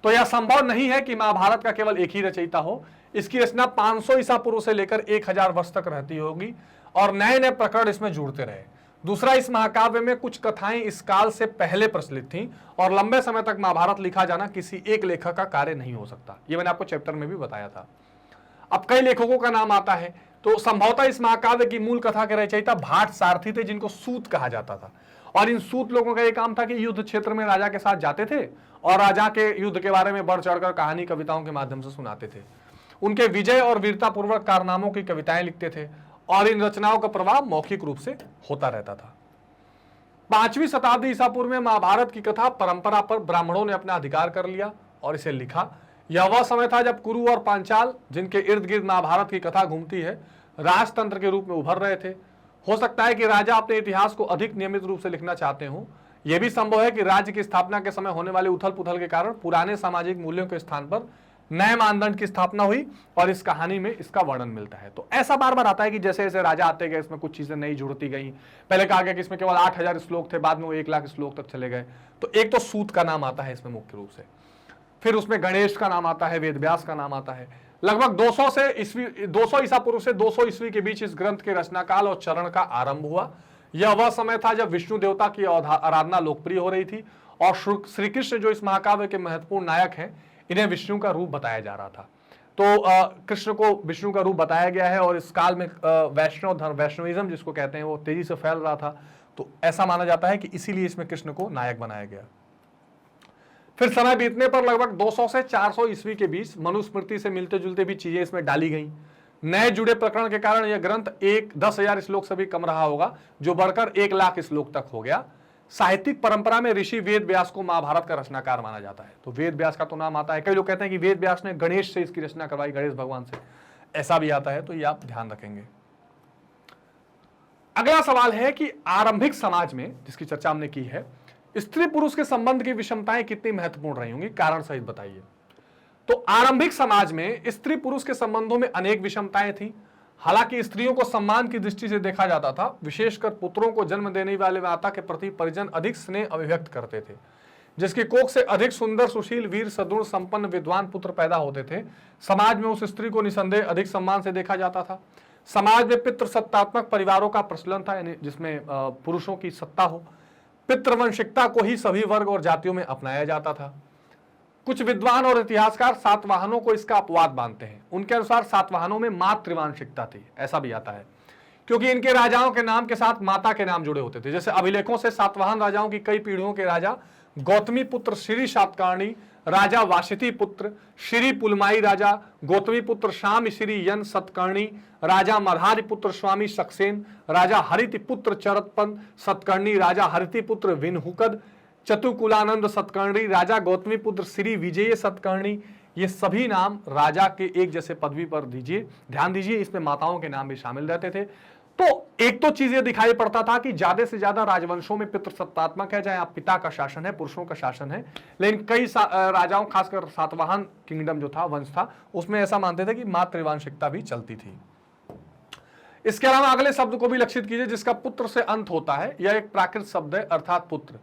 तो यह संभव नहीं है कि महाभारत का केवल एक ही रचयिता हो। इसकी रचना 500 ईसा पूर्व से लेकर 1000 वर्ष तक रहती होगी और नए नए प्रकरण इसमें जुड़ते रहे। दूसरा, इस महाकाव्य में कुछ कथाएं इस काल से पहले प्रचलित थीं और लंबे समय तक महाभारत लिखा जाना किसी एक लेखक का कार्य नहीं हो सकता। ये मैंने आपको चैप्टर में भी बताया था। अब कई लेखकों का नाम आता है, तो संभवतः इस महाकाव्य की मूल कथा के रचयिता भाट सारथी थे, जिनको सूत कहा जाता था। और इन सूत लोगों का यह काम था कि युद्ध क्षेत्र में राजा के साथ जाते थे और राजा के युद्ध के बारे में बढ़ चढ़कर कहानी कविताओं के माध्यम से सुनाते थे। उनके विजय और वीरता पूर्वक कारनामों की कविताएं लिखते थे और इन रचनाओं का प्रभाव मौखिक रूप से होता रहता था। 5वीं शताब्दी ईसा पूर्व में महाभारत की कथा परंपरा पर ब्राह्मणों ने अपना अधिकार कर लिया और इसे लिखा। यह वह समय था जब कुरु और पांचाल, जिनके इर्द गिर्द महाभारत की कथा घूमती है, राजतंत्र के रूप में उभर रहे थे। हो सकता है कि राजा अपने इतिहास को अधिक नियमित रूप से लिखना चाहते हों। यह भी संभव है कि राज्य की स्थापना के समय होने वाले उथल पुथल के कारण पुराने सामाजिक मूल्यों के स्थान पर नए मानदंड की स्थापना हुई और इस कहानी में इसका वर्णन मिलता है। तो ऐसा बार बार आता है कि जैसे जैसे राजा आते गए, इसमें कुछ चीजें नई जुड़ती गई। पहले कहा गया कि इसमें केवल 8000 श्लोक थे, बाद में वो 1 लाख श्लोक तक चले गए। तो एक तो सूत का नाम आता है इसमें मुख्य रूप से, फिर उसमें गणेश का नाम आता है, वेदव्यास का नाम आता है। लगभग 200 ईसा पूर्व से 200 ईस्वी के बीच इस ग्रंथ के रचनाकाल और चरण का आरंभ हुआ। यह वह समय था जब विष्णु देवता की आराधना लोकप्रिय हो रही थी और श्री कृष्ण जो इस महाकाव्य के महत्वपूर्ण नायक हैं, इन्हें विष्णु का रूप बताया जा रहा था। तो कृष्ण को विष्णु का रूप बताया गया है और इस काल में वैष्णव धर्म, वैष्णविज्म जिसको कहते हैं, वो तेजी से फैल रहा था। तो ऐसा माना जाता है कि इसीलिए इसमें कृष्ण को नायक बनाया गया। फिर समय बीतने पर लगभग 200 से 400 ईस्वी के बीच मनुस्मृति से मिलते जुलते भी चीजें इसमें डाली गई। नए जुड़े प्रकरण के कारण यह ग्रंथ 10,000 श्लोक से भी कम रहा होगा, जो बढ़कर 1 लाख श्लोक तक हो गया। साहित्यिक परंपरा में ऋषि वेद व्यास को महाभारत का रचनाकार माना जाता है। तो वेद व्यास का तो नाम आता है। कई लोग कहते हैं कि वेद व्यास ने गणेश से इसकी रचना करवाई, गणेश भगवान से, ऐसा भी आता है। तो ये आप ध्यान रखेंगे। अगला सवाल है कि आरंभिक समाज में, जिसकी चर्चा हमने की है, स्त्री पुरुष के संबंध की विषमताएं कितनी महत्वपूर्ण रही होंगी, कारण सहित बताइए। तो आरंभिक समाज में स्त्री पुरुष के संबंधों में अनेक विषमताएं थी। हालांकि स्त्रियों को सम्मान की दृष्टि से देखा जाता था। विशेषकर पुत्रों को जन्म देने वाले माता के प्रति परिजन अधिक स्नेह अभिव्यक्त करते थे। जिसकी कोख से अधिक सुंदर, सुशील, वीर, सद्गुण संपन्न, विद्वान पुत्र पैदा होते थे। समाज में उस स्त्री को निसंदेह अधिक सम्मान से देखा जाता था। समाज में पितृसत्तात्मक परिवारों का प्रचलन था, यानी जिसमें पुरुषों की सत्ता हो। पितृवंशिकता को ही सभी वर्ग और जातियों में अपनाया जाता था। कुछ विद्वान और इतिहासकार सातवाहनों को इसका अपवाद मानते हैं। उनके अनुसार सातवाहनों में मातृवांशिकता थी, ऐसा भी आता है, क्योंकि इनके राजाओं के नाम के साथ माता के नाम जुड़े होते थे। जैसे अभिलेखों से सातवाहन राजाओं की कई पीढ़ियों के राजा गौतमी पुत्र श्री सातकर्णी, राजा वाशिति पुत्र श्री पुलमाई, राजा गौतमी पुत्र श्याम श्री यन सतकर्णी, राजा मरहारी पुत्र स्वामी सक्सेन, राजा हरिति पुत्र चरतपन सतकर्णी, राजा हरिति पुत्र विनहुकद, चतुकुलानंद सतकर्णी, राजा गौतमी पुत्र श्री विजय सतकर्णी। ये सभी नाम राजा के एक जैसे पदवी पर दीजिए, ध्यान दीजिए, इसमें माताओं के नाम भी शामिल रहते थे। तो एक तो चीज ये दिखाई पड़ता था कि ज्यादा से ज्यादा राजवंशों में पितृसत्तात्मक है, चाहे आप पिता का शासन है, पुरुषों का शासन है। लेकिन कई राजाओं, खासकर सातवाहन किंगडम जो था, वंश था, उसमें ऐसा मानते थे कि मातृवांशिकता भी चलती थी। इसके अलावा अगले शब्द को भी लक्षित कीजिए जिसका पुत्र से अंत होता है। यह एक प्राकृत शब्द है अर्थात पुत्र।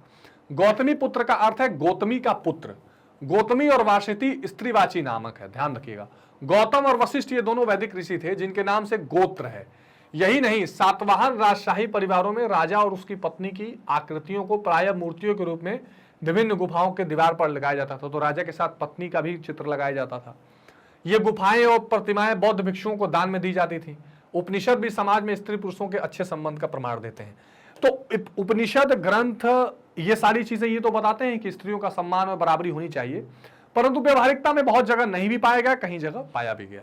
गौतमी पुत्र का अर्थ है गौतमी का पुत्र। गौतमी और वाशिष्ठी स्त्रीवाची नामक है, ध्यान रखिएगा। गौतम और वशिष्ठ ये दोनों वैदिक ऋषि थे जिनके नाम से गोत्र है। यही नहीं, सातवाहन राजशाही परिवारों में राजा और उसकी पत्नी की आकृतियों को प्रायः मूर्तियों के रूप में विभिन्न गुफाओं के दीवार पर लगाया जाता था। तो राजा के साथ पत्नी का भी चित्र लगाया जाता था। ये गुफाएं और प्रतिमाएं बौद्ध भिक्षुओं को दान में दी जाती थी। उपनिषद भी समाज में स्त्री पुरुषों के अच्छे संबंध का प्रमाण देते हैं। तो उपनिषद ग्रंथ ये सारी चीजें ये तो बताते हैं कि स्त्रियों का सम्मान और बराबरी होनी चाहिए, परंतु व्यवहारिकता में बहुत जगह नहीं भी पाया गया, कहीं जगह पाया भी गया।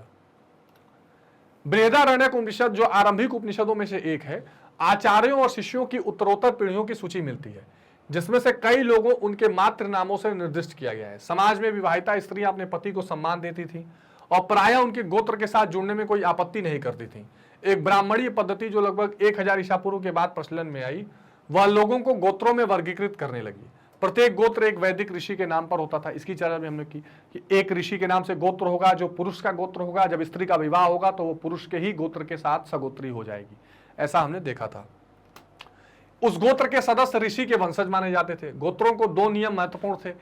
बृहदारण्यक उपनिषद जो आरंभिक उपनिषदों में से एक है, आचार्यों और शिष्यों की उत्तरोत्तर पीढ़ियों की सूची मिलती है जिसमें से कई लोगों उनके मातृ नामों से निर्दिष्ट किया गया है। समाज में विवाहिता स्त्रियां अपने पति को सम्मान देती थी और प्रायः उनके गोत्र के साथ जुड़ने में कोई आपत्ति नहीं करती थी। एक ब्राह्मणीय पद्धति जो लगभग 1000 ईसा पूर्व के बाद प्रचलन में आई, वह लोगों को गोत्रों में वर्गीकृत करने लगी। प्रत्येक गोत्र एक वैदिक ऋषि के नाम पर होता था। इसकी चर्चा भी हमने की कि एक ऋषि के नाम से गोत्र होगा जो पुरुष का गोत्र होगा। जब स्त्री का विवाह होगा तो वो पुरुष के ही गोत्र के साथ सगोत्री हो जाएगी, ऐसा हमने देखा था। उस गोत्र के सदस्य ऋषि के वंशज माने जाते थे। गोत्रों को 2 नियम महत्वपूर्ण थे।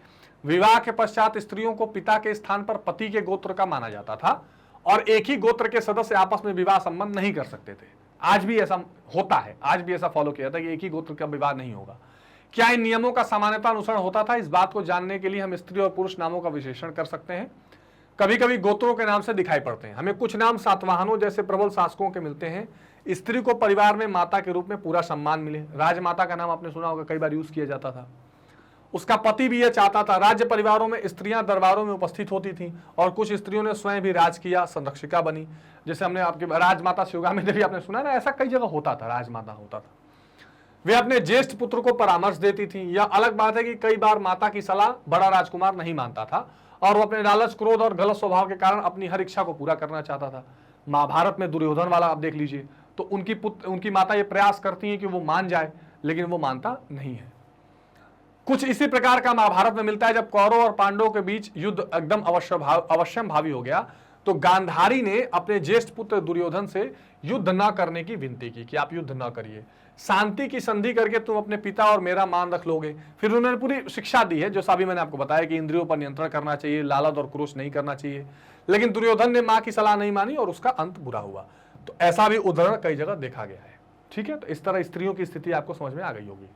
विवाह के पश्चात स्त्रियों को पिता के स्थान पर पति के गोत्र का माना जाता था और एक ही गोत्र के सदस्य आपस में विवाह संबंध नहीं कर सकते थे। आज भी ऐसा होता है, आज भी ऐसा फॉलो किया जाता है कि एक ही गोत्र का विवाह नहीं होगा। क्या इन नियमों का सामान्यता अनुसरण होता था? इस बात को जानने के लिए हम स्त्री और पुरुष नामों का विश्लेषण कर सकते हैं। कभी कभी गोत्रों के नाम से दिखाई पड़ते हैं। हमें कुछ नाम सातवाहनों जैसे प्रबल शासकों के मिलते हैं। स्त्री को परिवार में माता के रूप में पूरा सम्मान मिले। राजमाता का नाम आपने सुना होगा, कई बार यूज किया जाता था। उसका पति भी यह चाहता था। राज्य परिवारों में स्त्रियां दरबारों में उपस्थित होती थीं और कुछ स्त्रियों ने स्वयं भी राज किया, संरक्षिका बनी। जैसे हमने आपके राजमाता शिवगामी देवी आपने सुना ना, ऐसा कई जगह होता था, राजमाता होता था। वे अपने ज्येष्ठ पुत्र को परामर्श देती थी। यह अलग बात है कि कई बार माता की सलाह बड़ा राजकुमार नहीं मानता था और वो अपने लालच, क्रोध और गलत स्वभाव के कारण अपनी हर इच्छा को पूरा करना चाहता था। महाभारत में दुर्योधन वाला आप देख लीजिए, तो उनकी माता ये प्रयास करती है कि वो मान जाए, लेकिन वो मानता नहीं है। कुछ इसी प्रकार का महाभारत में मिलता है। जब कौरव और पांडवों के बीच युद्ध एकदम अवश्यम भावी हो गया तो गांधारी ने अपने ज्येष्ठ पुत्र दुर्योधन से युद्ध न करने की विनती की कि आप युद्ध न करिए, शांति की संधि करके तुम अपने पिता और मेरा मान रख लोगे। फिर उन्होंने पूरी शिक्षा दी है जो अभी मैंने आपको बताया कि इंद्रियों पर नियंत्रण करना चाहिए, लालच और क्रोध नहीं करना चाहिए। लेकिन दुर्योधन ने मां की सलाह नहीं मानी और उसका अंत बुरा हुआ। तो ऐसा भी उदाहरण कई जगह देखा गया है। ठीक है, तो इस तरह स्त्रियों की स्थिति आपको समझ में आ गई होगी।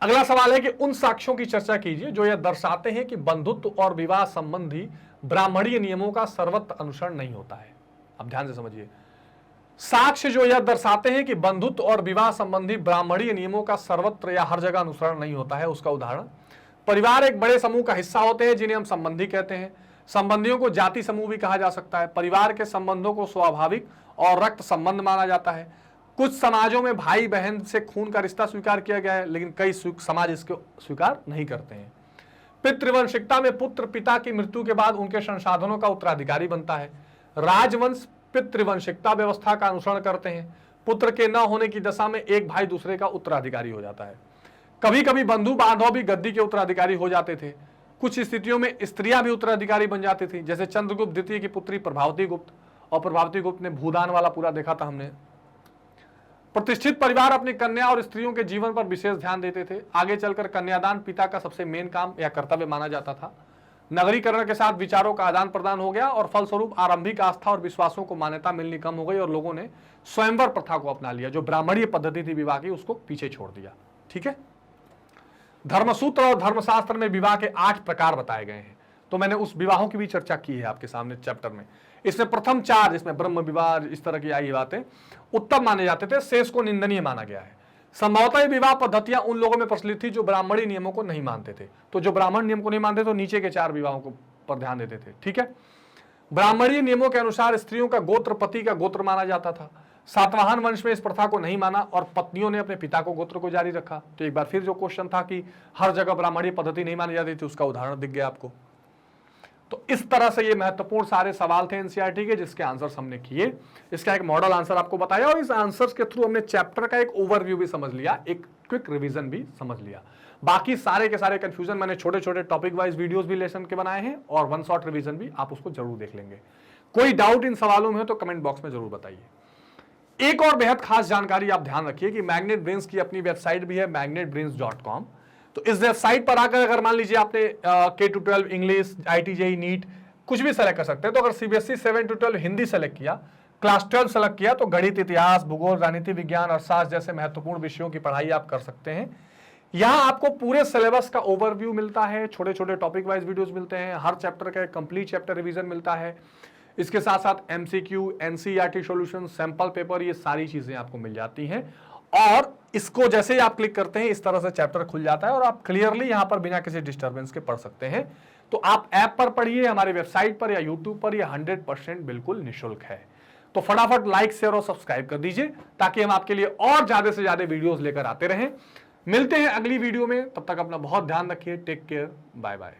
अगला सवाल है कि उन साक्ष्यों की चर्चा कीजिए जो यह दर्शाते हैं कि बंधुत्व और विवाह संबंधी ब्राह्मणीय नियमों का सर्वत्र अनुसरण नहीं होता है। अब ध्यान से समझिए, साक्ष्य जो यह दर्शाते हैं कि बंधुत्व और विवाह संबंधी ब्राह्मणीय नियमों का सर्वत्र या हर जगह अनुसरण नहीं होता है। उसका उदाहरण, परिवार एक बड़े समूह का हिस्सा होते हैं जिन्हें हम संबंधी कहते हैं। संबंधियों को जाति समूह भी कहा जा सकता है। परिवार के संबंधों को स्वाभाविक और रक्त संबंध माना जाता है। कुछ समाजों में भाई बहन से खून का रिश्ता स्वीकार किया गया है, लेकिन कई समाज इसको स्वीकार नहीं करते हैं। पितृवंशिकता में पुत्र पिता की मृत्यु के बाद उनके संसाधनों का उत्तराधिकारी बनता है। राजवंश पितृवंशिकता व्यवस्था का अनुसरण करते हैं। पुत्र के न होने की दशा में एक भाई दूसरे का उत्तराधिकारी हो जाता है। कभी कभी बंधु बांधव भी गद्दी के उत्तराधिकारी हो जाते थे। कुछ स्थितियों में स्त्रियां भी उत्तराधिकारी बन जाती थी, जैसे चंद्रगुप्त द्वितीय की पुत्री प्रभावती गुप्त, और प्रभावती गुप्त ने भूदान वाला पूरा देखा था हमने। प्रतिष्ठित परिवार अपनी कन्या और स्त्रियों के जीवन पर विशेष ध्यान देते थे। आगे चलकर कन्यादान पिता का सबसे मेन काम या कर्तव्य माना जाता था। नगरीकरण के साथ विचारों का आदान प्रदान हो गया और फलस्वरूप आरंभिक आस्था और विश्वासों को मान्यता मिलनी कम हो गई और लोगों ने स्वयंवर प्रथा को अपना लिया। जो ब्राह्मणीय पद्धति थी विवाह की, उसको पीछे छोड़ दिया। ठीक है, धर्मसूत्र और धर्मशास्त्र में विवाह के 8 प्रकार बताए गए हैं। तो मैंने उस विवाहों की भी चर्चा की है आपके सामने चैप्टर में। इसमें प्रथम 4, जिसमें ब्रह्म विवाह इस तरह की आई बातें उत्तम माने जाते थे, शेष को निंदनीय माना गया है। संभवतः विवाह पद्धतियां उन लोगों में प्रचलित थी जो ब्राह्मणी नियमों को नहीं मानते थे। तो जो ब्राह्मण नियम को नहीं मानते तो नीचे के 4 विवाहों को पर ध्यान देते थे। ठीक है, ब्राह्मणीय नियमों के अनुसार स्त्रियों का गोत्र पति का गोत्र माना जाता था। सातवाहन वंश में इस प्रथा को नहीं माना और पत्नियों ने अपने पिता को गोत्र को जारी रखा। तो एक बार फिर जो क्वेश्चन था कि हर जगह ब्राह्मणीय पद्धति नहीं मानी जाती थी, उसका उदाहरण दिख गया आपको। तो इस तरह से ये महत्वपूर्ण सारे सवाल थे एनसीईआरटी के, जिसके आंसर्स हमने किए। इसका एक मॉडल आंसर आपको बताया और इस आंसर्स के थ्रू हमने चैप्टर का एक ओवरव्यू भी समझ लिया, एक क्विक रिवीजन भी समझ लिया। बाकी सारे के सारे कंफ्यूजन मैंने छोटे छोटे टॉपिक वाइज वीडियोस भी लेसन के बनाए हैं और 1 शॉट रिवीजन भी, आप उसको जरूर देख लेंगे। कोई डाउट इन सवालों में हो तो कमेंट बॉक्स में जरूर बताइए। एक और बेहद खास जानकारी आप ध्यान रखिए कि मैग्नेट ब्रेन्स की अपनी वेबसाइट भी है magnetbrains.com। तो इस वेबसाइट पर आकर अगर मान लीजिए आपने K-12 इंग्लिश, IIT-JEE नीट कुछ भी सेलेक्ट कर सकते हैं। तो अगर CBSE 7 to 12 हिंदी सेलेक्ट किया, क्लास 12 सेलेक्ट किया, तो गणित, इतिहास, भूगोल, राजनीति विज्ञान, अर्थशास्त्र जैसे महत्वपूर्ण विषयों की पढ़ाई आप कर सकते हैं। यहाँ आपको पूरे सिलेबस का ओवरव्यू मिलता है, छोटे छोटे टॉपिक वाइज वीडियोस मिलते हैं, हर चैप्टर का कंप्लीट चैप्टर रिवीजन मिलता है। इसके साथ साथ MCQ, NCERT solution, sample paper, ये सारी चीजें आपको मिल जाती हैं। और इसको जैसे ही आप क्लिक करते हैं इस तरह से चैप्टर खुल जाता है और आप क्लियरली यहां पर बिना किसी डिस्टर्बेंस के पढ़ सकते हैं। तो आप ऐप पर पढ़िए, हमारी वेबसाइट पर या यूट्यूब पर, यह 100% बिल्कुल निःशुल्क है। तो फटाफट लाइक, शेयर और सब्सक्राइब कर दीजिए ताकि हम आपके लिए और ज्यादा से ज्यादा वीडियोस लेकर आते रहें। मिलते हैं अगली वीडियो में, तब तक अपना बहुत ध्यान रखिए। Take care, bye bye.